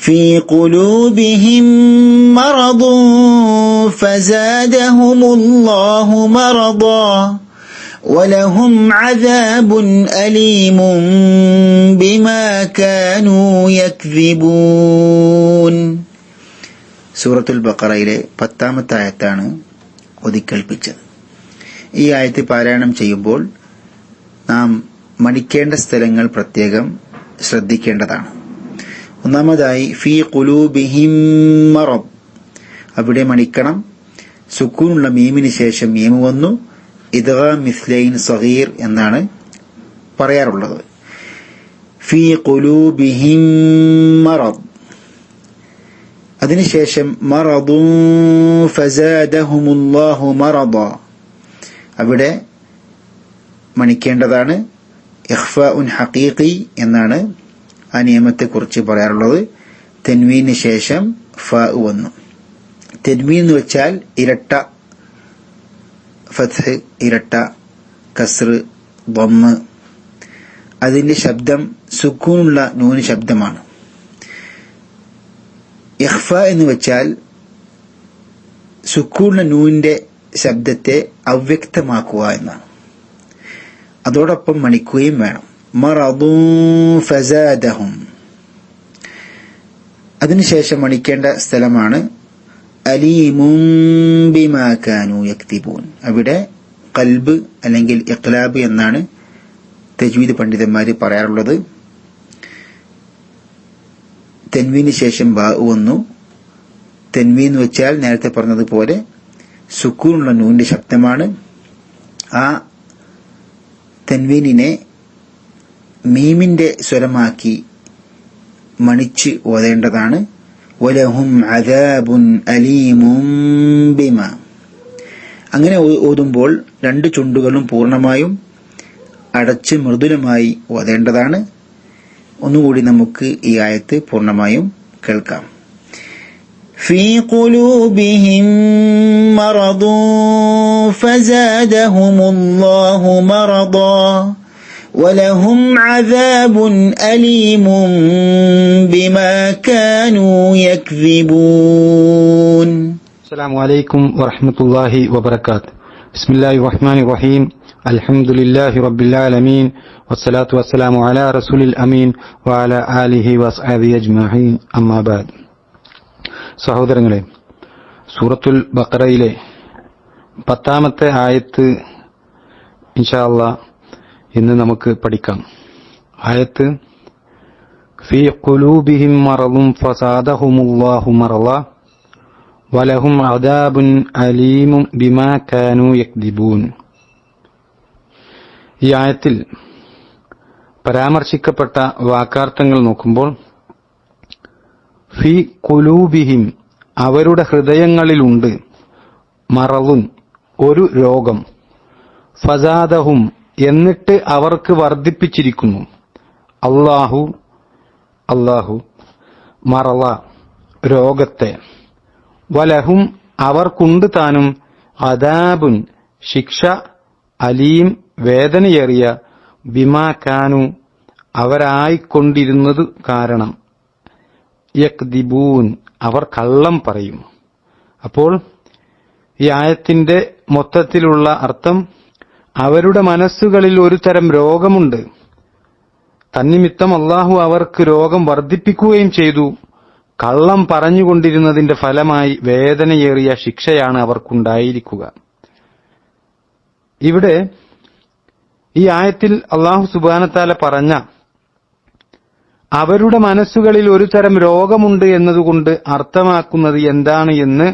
في قلوبهم مرض فزادهم الله مرضا ولهم عذاب أليم بما كانوا يكذبون. സൂറത്തുൽ ബഖറയിലെ 10-ാമത്തെ ആയത്താണ് ഓതിക്കേൾപ്പിച്ചത്. ഈ ആയത്ത് പാരായണം ചെയ്യുമ്പോൾ നാം മണിക്കേണ്ട സ്ഥലങ്ങൾ പ്രത്യേകം ശ്രദ്ധിക്കേണ്ടതാണ്. ഒന്നാമതായി ഫീ ഖുലൂബിഹിം മറദ്, അവിടെ മണിക്കണം. സുക്കൂനുള്ള മീമിന് ശേഷം മീമ് വന്നു. ഇദ്ഗാം മിസ്ലൈൻ സഗീർ എന്നാണ് പറയാറുള്ളത്. ഫീ ഖുലൂബിഹിം മറദ്, അതിനുശേഷം മറദുൻ ഫസാദഹുമുല്ലാഹു മറദ, അവിടെ മണിക്കേണ്ടതാണ്. ഇഖ്ഫാഉൻ ഹഖീഖി എന്നാണ് ആ നിയമത്തെക്കുറിച്ച് പറയാറുള്ളത്. തൻവീന് ശേഷം ഫാ വന്നു. തൻവീൻ എന്ന് വെച്ചാൽ ഇരട്ട ഫത്ഹ്, ഇരട്ട കസ്ർ, ദമ്മ്. അതിന്റെ ശബ്ദം സുക്കൂനുള്ള നൂന് ശബ്ദമാണ്. ഇഖ്ഫ എന്ന് വെച്ചാൽ സുക്കൂനുള്ള നൂനിന്റെ ശബ്ദത്തെ അവ്യക്തമാക്കുക എന്നാണ്. അതോടൊപ്പം മണിക്കുകയും വേണം. മറദുൻ ഫസാദഹും, അതിനുശേഷം മണിക്കേണ്ട സ്ഥലമാണ് അലീമുൻ ബിമാ കാനൂ യക്തിബൂൻ. അവിടെ ഖൽബ് അല്ലെങ്കിൽ ഇഖ്ലാബ് എന്നാണ് തജ്വീദ് പണ്ഡിതന്മാര് പറയാറുള്ളത്. തൻവീന് ശേഷം ബാ വന്നു. തൻവീൻ എന്ന് വെച്ചാൽ നേരത്തെ പറഞ്ഞതുപോലെ സുക്കൂനുള്ള നൂന്റെ ശബ്ദമാണ്. ആ തൻവീനിനെ മീമിന്റെ സ്വരമാക്കി മണിച്ച് ഓതേണ്ടതാണ്. വലഹും അദാബുൻ അലീമുൻ ബിമാ. അങ്ങനെ ഓതുമ്പോൾ രണ്ട് ചുണ്ടുകളും പൂർണ്ണമായും അടച്ച് മൃദുലമായി ഓതേണ്ടതാണ്. ഒന്നുകൂടി നമുക്ക് ഈ ആയത്ത് പൂർണ്ണമായും കേൾക്കാം. ഫീ ഖുലൂബിഹിം മറദുൻ ഫസാദഹുമുല്ലാഹു മറദാ വലഹും അദാബുൻ അലീമുൻ ബിമാ കാനൂ യക്ദിബൂൻ. അസ്സലാമു അലൈക്കും വറഹ്മത്തുള്ളാഹി വബറകാതുഹു. ബിസ്മില്ലാഹിർ റഹ്മാനിർ റഹീം. അൽഹംദുലില്ലാഹി റബ്ബിൽ ആലമീൻ വസ്സലാത്തു വസ്സലാമു അലാ റസൂലിൽ അമീൻ വഅലാ ആലിഹി വസ്ഹബിഹി അജ്മഈൻ. അമ്മാ ബഅദ്. സഹോദരങ്ങളെ, സൂറത്തുൽ ബഖറയിലെ 10-ാമത്തെ ആയത്ത് ഇൻഷാ അല്ലാഹ് ഇന്ന് നമുക്ക് പഠിക്കാം. ആയത്ത് ഫീ ഖുലൂബിഹിം മറദുൻ ഫസാദഹുമുല്ലാഹു മറള വലഹും അദാബുൻ അലീമുൻ ബിമാ കാനൂ യക്ദിബൂൻ. ഈ ആയത്തിൽ പരാമർശിക്കപ്പെട്ട വാക്കാർത്ഥങ്ങൾ നോക്കുമ്പോൾ ഫീ ഖുലൂബിഹിം, അവരുടെ ഹൃദയങ്ങളിലുണ്ട്, മറളുൻ, ഒരു രോഗം, ഫസാദഹും, എന്നിട്ട് അവർക്ക് വർദ്ധിപ്പിച്ചിരിക്കുന്നു, അല്ലാഹു മറള, രോഗത്തെ, വലഹും, അവർക്കുണ്ട് താനും, അദാബുൻ, ശിക്ഷ, അലീം, വേദനയേറിയ, ബിമാ കാനു, അവരായിക്കൊണ്ടിരുന്നത് കാരണം, യക്ദിബൂൻ, അവർ കള്ളം പറയും. അപ്പോൾ ഈ ആയത്തിന്റെ മൊത്തത്തിലുള്ള അർത്ഥം, അവരുടെ മനസ്സുകളിൽ ഒരു തരം രോഗമുണ്ട്, തന്നിമിത്തം അല്ലാഹു അവർക്ക് രോഗം വർദ്ധിപ്പിക്കുകയും ചെയ്തു. കള്ളം പറഞ്ഞുകൊണ്ടിരുന്നതിന്റെ ഫലമായി വേദനയേറിയ ശിക്ഷയാണ് അവർക്കുണ്ടായിരിക്കുക. ഇവിടെ ഈ ആയത്തിൽ അല്ലാഹു സുബ്ഹാനഹു വ തആല പറഞ്ഞ അവരുടെ മനസ്സുകളിൽ ഒരു തരം രോഗമുണ്ട് എന്നതുകൊണ്ട് അർത്ഥമാക്കുന്നത് എന്താണ് എന്ന്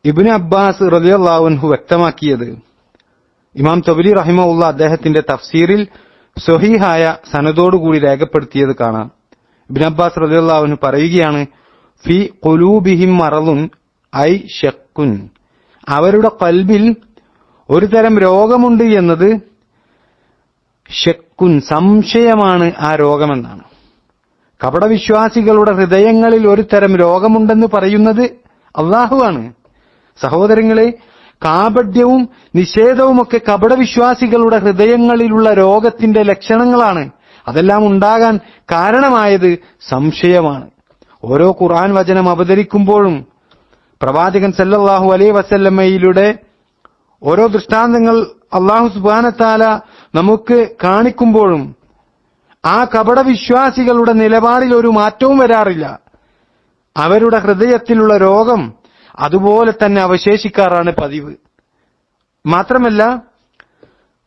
ഇബ്നു അബ്ബാസ് റളിയല്ലാഹു അൻഹു വ്യക്തമാക്കിയത് ഇമാം തബരി റഹിമഹുല്ലാ അദ്ദേഹത്തിന്റെ തഫ്സീറിൽ സ്വഹീഹായ സനദോടുകൂടി രേഖപ്പെടുത്തിയത് കാണാം. ഇബ്നു അബ്ബാസ് റളിയല്ലാഹു അൻഹു പറയുകയാണ്, ഫി ഖുലൂബിഹിം മറളുൻ ഐ ശക്കുൻ, അവരുടെ ഖൽബിൽ ഒരു തരം രോഗമുണ്ട് എന്നത് ശക്കുൻ, സംശയമാണ് ആ രോഗമെന്നാണ്. കപടവിശ്വാസികളുടെ ഹൃദയങ്ങളിൽ ഒരു തരം രോഗമുണ്ടെന്ന് പറയുന്നത് അല്ലാഹുവാണ്. സഹോദരങ്ങളെ, കാപഢ്യവും നിഷേധവുമൊക്കെ കപടവിശ്വാസികളുടെ ഹൃദയങ്ങളിലുള്ള രോഗത്തിന്റെ ലക്ഷണങ്ങളാണ്. അതെല്ലാം ഉണ്ടാകാൻ കാരണമായത് സംശയമാണ്. ഓരോ ഖുർആൻ വചനം അവതരിക്കുമ്പോഴും പ്രവാചകൻ സല്ലല്ലാഹു അലൈഹി വസല്ലമയിലൂടെ ഓരോ ദൃഷ്ടാന്തങ്ങൾ അല്ലാഹു സുബ്ഹാനഹു വ തആല നമുക്ക് കാണിക്കുമ്പോഴും ആ കപടവിശ്വാസികളുടെ നിലപാടിൽ ഒരു മാറ്റവും വരാറില്ല. അവരുടെ ഹൃദയത്തിലുള്ള രോഗം അതുപോലെ തന്നെ അവശേഷിക്കാറാണ് പതിവ്. മാത്രമല്ല,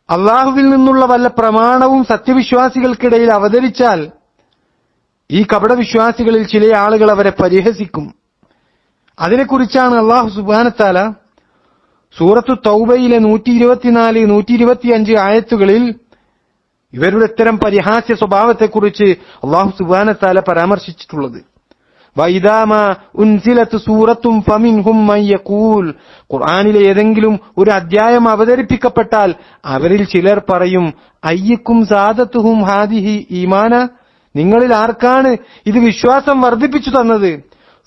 അള്ളാഹുവിൽ നിന്നുള്ള വല്ല പ്രമാണവും സത്യവിശ്വാസികൾക്കിടയിൽ അവതരിച്ചാൽ ഈ കപടവിശ്വാസികളിൽ ചില ആളുകൾ അവരെ പരിഹസിക്കും. അതിനെക്കുറിച്ചാണ് അല്ലാഹു സുബ്ഹാനഹു വ തആല സൂറത്തു തൗബയിലെ 124, 125 ആയത്തുകളിൽ ഇവരുടെ ഇത്തരം പരിഹാസ്യ സ്വഭാവത്തെക്കുറിച്ച് അല്ലാഹു സുബ്ഹാനഹു വ തആല പരാമർശിച്ചിട്ടുള്ളത്. വഇദാ മാ ഉൻസിലത് സൂറത്തും ഫമിൻഹും മൻ യഖൂൽ, ഖുർആനിലെ ഏതെങ്കിലും ഒരു അധ്യായം അവതരിപ്പിക്കപ്പെട്ടാൽ അവരിൽ ചിലർ പറയും, അയ്യക്കും സാദത്തുഹും ഹാദിഹി ഈമാന, നിങ്ങളിൽ ആർക്കാണ് ഇത് വിശ്വാസം വർദ്ധിപ്പിച്ചു തന്നത്?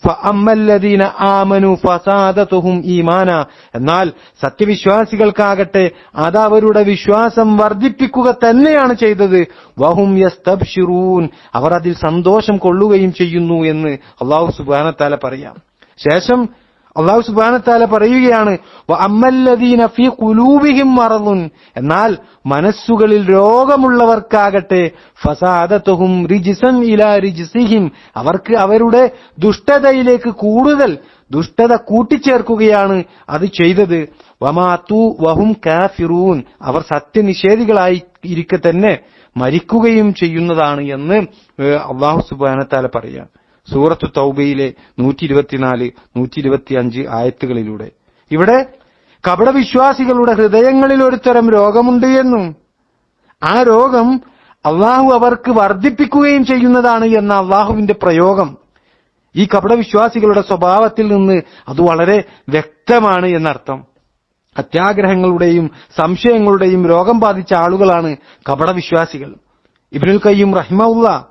ഫഅമ്മല്ലദീന ആമനു ഫസാദതുഹും ഈമാന, എന്നാൽ സത്യവിശ്വാസികൾക്കാകട്ടെ അത് അവരുടെ വിശ്വാസം വർദ്ധിപ്പിക്കുക തന്നെയാണ് ചെയ്തത്. വഹും യസ്തബ്ശിറൂൻ, അവർ അതിൽ സന്തോഷം കൊള്ളുകയും ചെയ്യുന്നു എന്ന് അല്ലാഹു സുബ്ഹാനഹു വ തആല പറയാം. ശേഷം അല്ലാഹു സുബ്ഹാനഹു വ തആല പറയുകയാണ്, വഅമ്മല്ലദീന ഫീ ഖുലൂബിഹിം മറദുൻ, എന്നാൽ മനസ്സുകളിൽ രോഗമുള്ളവർക്കാകട്ടെ ഫസാദതുഹും റിജ്സൻ ഇലാ റിജ്സിഹിം, അവർക്ക് അവരുടെ ദുഷ്ടതയിലേക്ക് കൂടുതൽ ദുഷ്ടത കൂട്ടിച്ചേർക്കുകയാണ് അത് ചെയ്തത്. വമാതു വഹും കാഫിറൂൻ, അവർ സത്യനിഷേധികളായി ഇരിക്കെ തന്നെ മരിക്കുകയും ചെയ്യുന്നതാണ് എന്ന് അല്ലാഹു സുബ്ഹാനഹു വ തആല പറയാം. സൂറത്തു തൗബയിലെ 124, 125 ആയത്തുകളിലൂടെ ഇവിടെ കപടവിശ്വാസികളുടെ ഹൃദയങ്ങളിൽ ഒരുതരം രോഗമുണ്ട് എന്നും ആ രോഗം അള്ളാഹു അവർക്ക് വർദ്ധിപ്പിക്കുകയും ചെയ്യുന്നതാണ് എന്ന അള്ളാഹുവിന്റെ പ്രയോഗം ഈ കപടവിശ്വാസികളുടെ സ്വഭാവത്തിൽ നിന്ന് അത് വളരെ വ്യക്തമാണ് എന്നർത്ഥം. അത്യാഗ്രഹങ്ങളുടെയും സംശയങ്ങളുടെയും രോഗം ബാധിച്ച ആളുകളാണ് കപടവിശ്വാസികൾ. ഇബ്നുൽ ഖയ്യിം റഹിമഹുല്ലാഹ്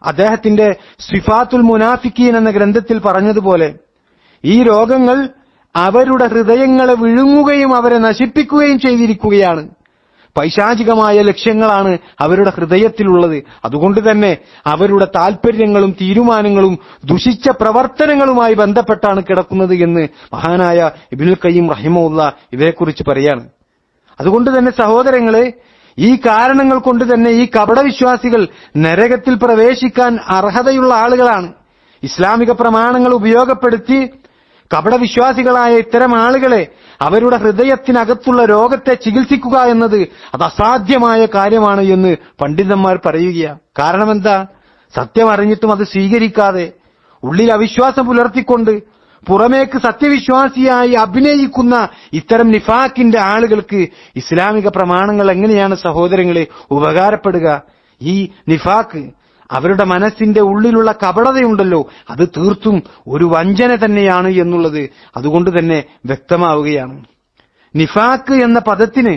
അദ്ദേഹത്തിന്റെ സിഫാത്തുൽ മുനാഫിക്കീൻ എന്ന ഗ്രന്ഥത്തിൽ പറഞ്ഞതുപോലെ ഈ രോഗങ്ങൾ അവരുടെ ഹൃദയങ്ങളെ വിഴുങ്ങുകയും അവരെ നശിപ്പിക്കുകയും ചെയ്തിരിക്കുകയാണ്. പൈശാചികമായ ലക്ഷ്യങ്ങളാണ് അവരുടെ ഹൃദയത്തിലുള്ളത്. അതുകൊണ്ട് തന്നെ അവരുടെ താൽപര്യങ്ങളും തീരുമാനങ്ങളും ദുഷിച്ച പ്രവർത്തനങ്ങളുമായി ബന്ധപ്പെട്ടാണ് കിടക്കുന്നത് എന്ന് മഹാനായ ഇബ്നുൽ ഖയ്യിം റഹിമഹുല്ലാഹ് ഇവരെക്കുറിച്ച് പറയാണ്. അതുകൊണ്ട് തന്നെ സഹോദരങ്ങളെ, ഈ കാരണങ്ങൾ കൊണ്ട് തന്നെ ഈ കപടവിശ്വാസികൾ നരകത്തിൽ പ്രവേശിക്കാൻ അർഹതയുള്ള ആളുകളാണ്. ഇസ്ലാമിക പ്രമാണങ്ങൾ ഉപയോഗപ്പെടുത്തി കപടവിശ്വാസികളായ ഇത്തരം ആളുകളെ അവരുടെ ഹൃദയത്തിനകത്തുള്ള രോഗത്തെ ചികിത്സിക്കുക എന്നത് അത് അസാധ്യമായ കാര്യമാണ് എന്ന് പണ്ഡിതന്മാർ പറയുകയാണ്. കാരണം എന്താ? സത്യം അറിഞ്ഞിട്ടും അത് സ്വീകരിക്കാതെ ഉള്ളിൽ അവിശ്വാസം പുലർത്തിക്കൊണ്ട് പുറമേക്ക് സത്യവിശ്വാസിയായി അഭിനയിക്കുന്ന ഇത്തരം നിഫാക്കിന്റെ ആളുകൾക്ക് ഇസ്ലാമിക പ്രമാണങ്ങൾ എങ്ങനെയാണ് സഹോദരങ്ങളെ ഉപകാരപ്പെടുക? ഈ നിഫാക്ക്, അവരുടെ മനസ്സിന്റെ ഉള്ളിലുള്ള കപടതയുണ്ടല്ലോ, അത് തീർത്തും ഒരു വഞ്ചന തന്നെയാണ് എന്നുള്ളത് അതുകൊണ്ട് തന്നെ വ്യക്തമാവുകയാണ്. നിഫാക്ക് എന്ന പദത്തിന്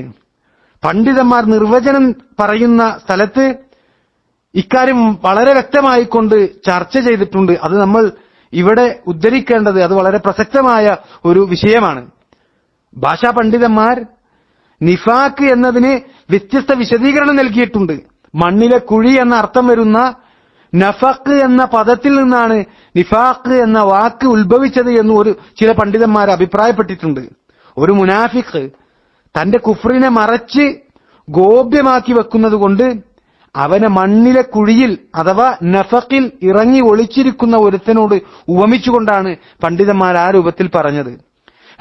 പണ്ഡിതന്മാർ നിർവചനം പറയുന്ന സ്ഥലത്ത് ഇക്കാര്യം വളരെ വ്യക്തമായിക്കൊണ്ട് ചർച്ച ചെയ്തിട്ടുണ്ട്. അത് നമ്മൾ ഇവിടെ ഉദ്ധരിക്കേണ്ടത് അത് വളരെ പ്രസക്തമായ ഒരു വിഷയമാണ്. ഭാഷാ പണ്ഡിതന്മാർ നിഫാക്ക് എന്നതിന് വ്യത്യസ്ത വിശദീകരണം നൽകിയിട്ടുണ്ട്. മണ്ണിലെ കുഴി എന്ന അർത്ഥം വരുന്ന നഫക്ക് എന്ന പദത്തിൽ നിന്നാണ് നിഫാക്ക് എന്ന വാക്ക് ഉത്ഭവിച്ചത് എന്ന് ചില പണ്ഡിതന്മാർ അഭിപ്രായപ്പെട്ടിട്ടുണ്ട്. ഒരു മുനാഫിഖ് തന്റെ കുഫ്രിനെ മറച്ച് ഗോപ്യമാക്കി വെക്കുന്നത് കൊണ്ട് അവനെ മണ്ണിലെ കുഴിയിൽ അഥവാ നഫക്കിൽ ഇറങ്ങി ഒളിച്ചിരിക്കുന്ന ഒരുത്തനോട് ഉപമിച്ചുകൊണ്ടാണ് പണ്ഡിതന്മാർ ആ രൂപത്തിൽ പറഞ്ഞത്.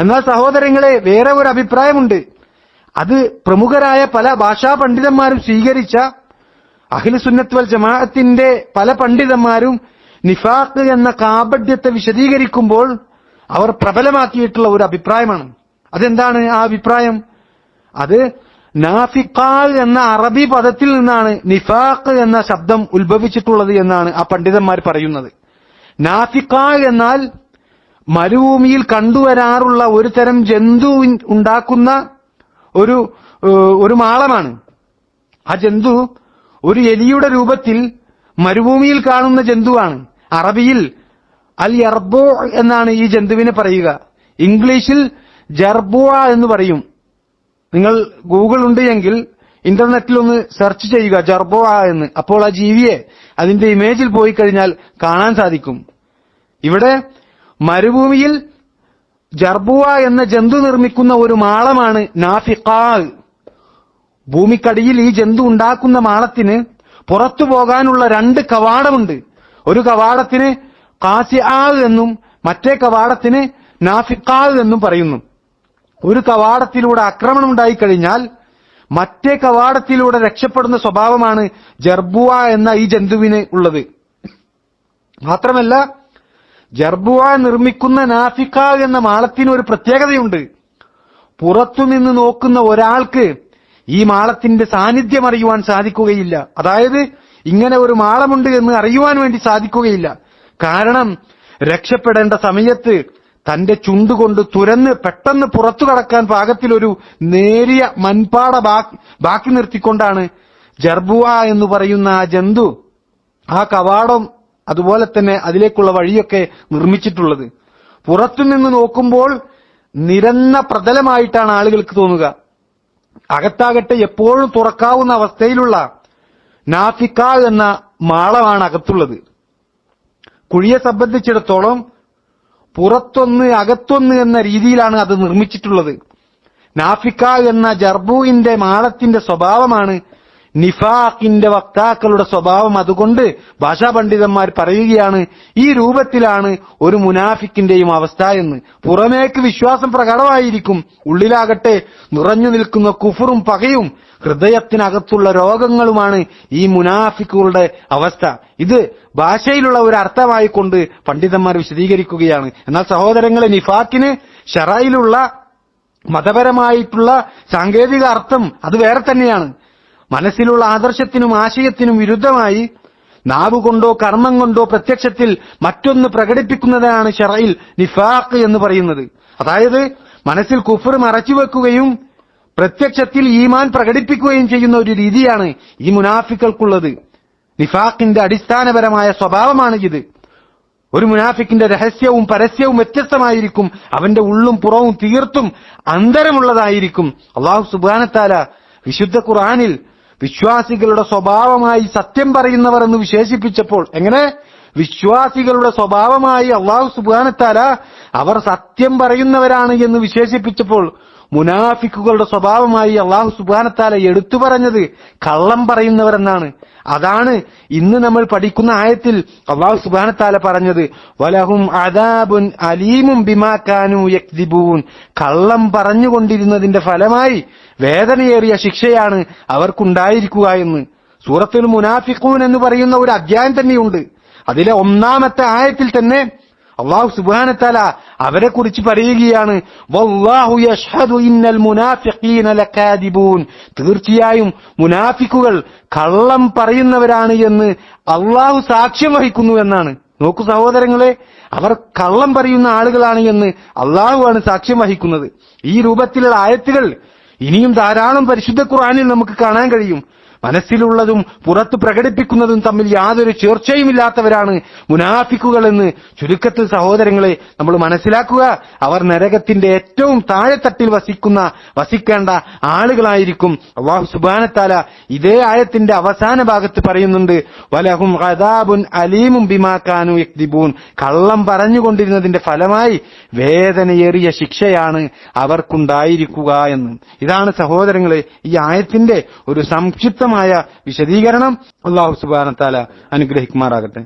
എന്നാൽ സഹോദരങ്ങളെ, വേറെ ഒരു അഭിപ്രായമുണ്ട്. അത് പ്രമുഖരായ പല ഭാഷാ പണ്ഡിതന്മാരും സ്വീകരിച്ച അഹ്ലു സുന്നത്ത് വൽ ജമാഅത്തിന്റെ പല പണ്ഡിതന്മാരും നിഫാഖ് എന്ന കാപഢ്യത്തെ വിശദീകരിക്കുമ്പോൾ അവർ പ്രബലമാക്കിയിട്ടുള്ള ഒരു അഭിപ്രായമാണ്. അതെന്താണ് ആ അഭിപ്രായം? അത് നാഫിഖാൽ എന്ന അറബി പദത്തിൽ നിന്നാണ് നിഫാഖ് എന്ന ശബ്ദം ഉത്ഭവിച്ചിട്ടുള്ളത് എന്നാണ് ആ പണ്ഡിതന്മാർ പറയുന്നത്. നാഫിഖാൽ എന്നാൽ മരുഭൂമിയിൽ കണ്ടുവരാറുള്ള ഒരു തരം ജന്തു ഉണ്ടാക്കുന്ന ഒരു മാളമാണ്. ആ ജന്തു ഒരു എലിയുടെ രൂപത്തിൽ മരുഭൂമിയിൽ കാണുന്ന ജന്തുവാണ്. അറബിയിൽ അൽ യർബോ എന്നാണ് ഈ ജന്തുവിനെ പറയുക. ഇംഗ്ലീഷിൽ ജർബുവ എന്ന് പറയും. നിങ്ങൾ ഗൂഗിൾ ഉണ്ട് എങ്കിൽ ഇന്റർനെറ്റിൽ ഒന്ന് സെർച്ച് ചെയ്യുക ജർബുവ എന്ന്. അപ്പോൾ ആ ജീവിയെ അതിന്റെ ഇമേജിൽ പോയി കഴിഞ്ഞാൽ കാണാൻ സാധിക്കും. ഇവിടെ മരുഭൂമിയിൽ ജർബുവ എന്ന ജന്തു നിർമ്മിക്കുന്ന ഒരു മാളമാണ് നാഫിഖാ. ഭൂമിക്കടിയിൽ ഈ ജന്തു ഉണ്ടാക്കുന്ന മാളത്തിന് പുറത്തു പോകാനുള്ള 2 കവാടമുണ്ട്. ഒരു കവാടത്തിന് ഖാസിആ എന്നും മറ്റേ കവാടത്തിന് നാഫിഖാ എന്നും പറയുന്നു. ഒരു കവാടത്തിലൂടെ ആക്രമണം ഉണ്ടായിക്കഴിഞ്ഞാൽ മറ്റേ കവാടത്തിലൂടെ രക്ഷപ്പെടുന്ന സ്വഭാവമാണ് ജർബുവ എന്ന ഈ ജന്തുവിന് ഉള്ളത്. മാത്രമല്ല, ജർബുവ നിർമ്മിക്കുന്ന നാഫിഖാ എന്ന മാളത്തിന് ഒരു പ്രത്യേകതയുണ്ട്. പുറത്തുനിന്ന് നോക്കുന്ന ഒരാൾക്ക് ഈ മാളത്തിന്റെ സാന്നിധ്യം അറിയുവാൻ സാധിക്കുകയില്ല. അതായത് ഇങ്ങനെ ഒരു മാളമുണ്ട് എന്ന് അറിയുവാൻ വേണ്ടി സാധിക്കുകയില്ല. കാരണം രക്ഷപ്പെടേണ്ട സമയത്ത് തന്റെ ചുണ്ടുകൊണ്ട് തുരന്ന് പെട്ടെന്ന് പുറത്തു കടക്കാൻ പാകത്തിലൊരു നേരിയ മൺപാട ബാക്കി നിർത്തിക്കൊണ്ടാണ് ജർബുവ എന്ന് പറയുന്ന ആ ജന്തു ആ കവാടം അതുപോലെ തന്നെ അതിലേക്കുള്ള വഴിയൊക്കെ നിർമ്മിച്ചിട്ടുള്ളത്. പുറത്തുനിന്ന് നോക്കുമ്പോൾ നിരന്ന പ്രതലമായിട്ടാണ് ആളുകൾക്ക് തോന്നുക. അകത്താകട്ടെ എപ്പോഴും തുറക്കാവുന്ന അവസ്ഥയിലുള്ള നാഫിഖാ എന്ന മാളമാണ് അകത്തുള്ളത്. കുഴിയെ സംബന്ധിച്ചിടത്തോളം പുറത്തൊന്ന് അകത്തൊന്ന് എന്ന രീതിയിലാണ് അത് നിർമ്മിച്ചിട്ടുള്ളത്. നാഫിഖാ എന്ന ജർബുവിന്റെ മാളത്തിന്റെ സ്വഭാവമാണ് നിഫാഖിന്റെ വക്താക്കളുടെ സ്വഭാവം. അതുകൊണ്ട് ഭാഷാ പണ്ഡിതന്മാർ പറയുകയാണ് ഈ രൂപത്തിലാണ് ഒരു മുനാഫിക്കിന്റെയും അവസ്ഥ എന്ന്. പുറമേക്ക് വിശ്വാസം പ്രകടമായിരിക്കും, ഉള്ളിലാകട്ടെ നിറഞ്ഞു നിൽക്കുന്ന കുഫറും പകയും ഹൃദയത്തിനകത്തുള്ള രോഗങ്ങളുമാണ് ഈ മുനാഫിക്കുകളുടെ അവസ്ഥ. ഇത് ഭാഷയിലുള്ള ഒരു അർത്ഥമായിക്കൊണ്ട് പണ്ഡിതന്മാർ വിശദീകരിക്കുകയാണ്. എന്നാൽ സഹോദരങ്ങളെ, നിഫാഖിന് ശറയിലുള്ള മതപരമായിട്ടുള്ള സാങ്കേതിക അർത്ഥം അത് വേറെ തന്നെയാണ്. മനസ്സിലുള്ള ആദർശത്തിനും ആശയത്തിനും വിരുദ്ധമായി നാവുകൊണ്ടോ കർമ്മം കൊണ്ടോ പ്രത്യക്ഷത്തിൽ മറ്റൊന്ന് പ്രകടിപ്പിക്കുന്നതാണ് ശറയിൽ നിഫാഖ് എന്ന് പറയുന്നത്. അതായത് മനസ്സിൽ കുഫർ മറച്ചുവെക്കുകയും പ്രത്യക്ഷത്തിൽ ഈമാൻ പ്രകടിപ്പിക്കുകയും ചെയ്യുന്ന ഒരു രീതിയാണ് ഈ മുനാഫിക്കൾക്കുള്ളത്. നിഫാഖിന്റെ അടിസ്ഥാനപരമായ സ്വഭാവമാണ് ഇത്. ഒരു മുനാഫിക്കിന്റെ രഹസ്യവും പരസ്യവും വ്യത്യസ്തമായിരിക്കും. അവന്റെ ഉള്ളും പുറവും തീർത്തും അന്തരമുള്ളതായിരിക്കും. അല്ലാഹു സുബ്ഹാനഹു വ തആല വിശുദ്ധ ഖുർആനിൽ വിശ്വാസികളുടെ സ്വഭാവമായി സത്യം പറയുന്നവർ എന്ന് വിശേഷിപ്പിച്ചപ്പോൾ, എങ്ങനെ വിശ്വാസികളുടെ സ്വഭാവമായി അല്ലാഹു സുബ്ഹാനഹു വ തആല അവർ സത്യം പറയുന്നവരാണ് എന്ന് വിശേഷിപ്പിച്ചപ്പോൾ, മുനാഫിക്കുകളുടെ സ്വഭാവമായി അല്ലാഹു സുബ്ഹാനഹു വ തആല എടുത്തു പറഞ്ഞത് കള്ളം പറയുന്നവരെന്നാണ്. അതാണ് ഇന്ന് നമ്മൾ പഠിക്കുന്ന ആയത്തിൽ അല്ലാഹു സുബ്ഹാനഹു വ തആല പറഞ്ഞത് വലഹും അദാബുൻ അലീമും ബിമാ കാനൂ യക്ദിബൂൻ. കള്ളം പറഞ്ഞുകൊണ്ടിരുന്നതിന്റെ ഫലമായി വേദനയേറിയ ശിക്ഷയാണ് അവർക്കുണ്ടായിരിക്കുക എന്ന്. സൂറത്തുൽ മുനാഫിഖൂൻ എന്ന് പറയുന്ന ഒരു അധ്യായം തന്നെയുണ്ട്. അതിലെ 1-ാമത്തെ ആയത്തിൽ തന്നെ അല്ലാഹു സുബ്ഹാനഹു വ തആല അവരെ കുറിച്ച് പറയുകയാണ് വല്ലാഹു യഷ്ഹദു ഇന്നൽ മുനാഫിഖീന ലകാദിബൂൻ. തീർച്ചയായും മുനാഫിക്കുകൾ കള്ളം പറയുന്നവരാണ് എന്ന് അല്ലാഹു സാക്ഷ്യം വഹിക്കുന്നു എന്നാണ്. നോക്കൂ സഹോദരങ്ങളെ, അവർ കള്ളം പറയുന്ന ആളുകളാണ് എന്ന് അല്ലാഹുവാണ് സാക്ഷ്യം വഹിക്കുന്നത്. ഈ രൂപത്തിലുള്ള ആയത്തുകൾ ഇനിയും ധാരാളം പരിശുദ്ധ ഖുർആനിൽ നമുക്ക് കാണാൻ കഴിയും. മനസ്സിലുള്ളതും പുറത്ത് പ്രകടിപ്പിക്കുന്നതും തമ്മിൽ യാതൊരു ചേർച്ചയുമില്ലാത്തവരാണ് മുനാഫിക്കുകൾ എന്ന് ചുരുക്കത്തിൽ സഹോദരങ്ങളെ നമ്മൾ മനസ്സിലാക്കുക. അവർ നരകത്തിന്റെ ഏറ്റവും താഴെത്തട്ടിൽ വസിക്കേണ്ട ആളുകളായിരിക്കും. അല്ലാഹു സുബ്ഹാനഹു വ തആല ഇതേ ആയത്തിന്റെ അവസാന ഭാഗത്ത് പറയുന്നുണ്ട് വലഹും അദാബുൻ അലീമും ബിമാ കാനൂ യക്ദിബൂൻ. കള്ളം പറഞ്ഞുകൊണ്ടിരുന്നതിന്റെ ഫലമായി വേദനയേറിയ ശിക്ഷയാണ് അവർക്കുണ്ടായിരിക്കുക എന്ന്. ഇതാണ് സഹോദരങ്ങളെ ഈ ആയത്തിന്റെ ഒരു സംക്ഷിപ്തമായ വിശദീകരണം. അല്ലാഹു സുബ്ഹാനഹു വ തആല അനുഗ്രഹിക്കുമാറാകട്ടെ.